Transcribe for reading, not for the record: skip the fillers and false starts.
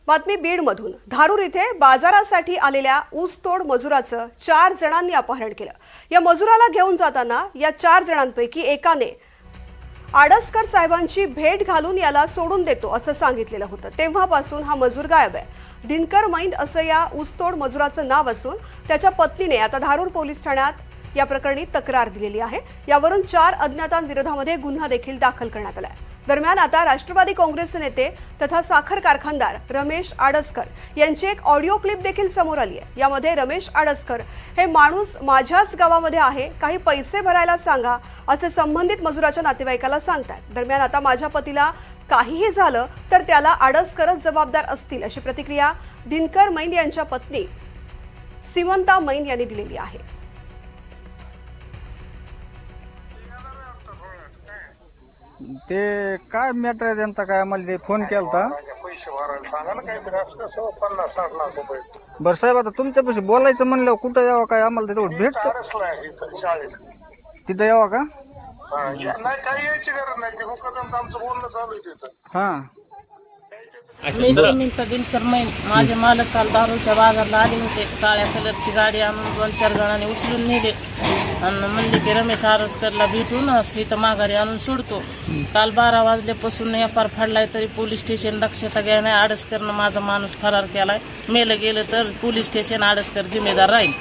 बातमी बीडमधून। धारूर इथे बाजारासाठी आलेल्या ऊसतोड मजुराचं 4 जणांनी अपहरण केलं। या मजुराला घेऊन जाताना या 4 जणांपैकी एकाने आडसकर साहेबांची भेट घालून याला सोडून देतो असं सांगितलेलं होतं। तेव्हापासून हा मजूर गायब आहे। दिनकर मैंद असं या ऊसतोड मजुराचं नाव असून त्याच्या पत्नीने आता धारूर पोलीस ठाण्यात या प्रकरणी तक्रार दिलेली आहे। यावरून 4 अज्ञातांविरोधामध्ये गुन्हा देखील दाखल करण्यात आलाय। दरम्यान आता राष्ट्रवादी काँग्रेसचे नेते तथा साखर कारखानदार रमेश आडसकर यांची एक ऑडिओ क्लिप देखील समोर आली आहे। यामध्ये रमेश आडसकर हे माणूस माझ्याच गावामध्ये आहे, काही पैसे भरायला सांगा असे संबंधित मजुराच्या नातेवाईकाला सांगतात। दरम्यान आता माझ्या पतीला काहीही झालं तर त्याला आडसकरच जबाबदार असतील अशी प्रतिक्रिया दिनकर मैंद यांच्या पत्नी सीमंता मैंद यांनी दिलेली आहे। ते काय मॅटर आहे त्यांचा, काय आम्हाला ते फोन केलता। पैसे भरायला सांगा ना, काहीतरी असं कसं 50-60 लाख रुपये। बरं साहेब, आता तुमच्यापाशी बोलायचं म्हणलं कुठं यावं, काय आम्हाला तेवढं भेटतं अरेस्टला आहे इथं शाळेत। तिथं यावं का? नाही, काही यायची गरज नाही, ते मुकादम आमचं बोलणं चालू आहे तिथं। हां, मी सुनीता दिनकर मैंद, माझे मालक काल दारूच्या बाजारला आले होते। काळ्या कलरची गाडी आणून 2-4 जणांनी उचलून नेले आणि म्हणले की रमेश आडसकरला भेटून इथं माघारी आणून सोडतो। काल 12 वाजल्यापासून एफआर फाडलाय, तरी पोलीस स्टेशन दक्षता घ्याय नाही। आडसकरनं माझा माणूस फरार केलाय। मेलं गेलं तर पोलीस स्टेशन आडसकर जिम्मेदार राहील।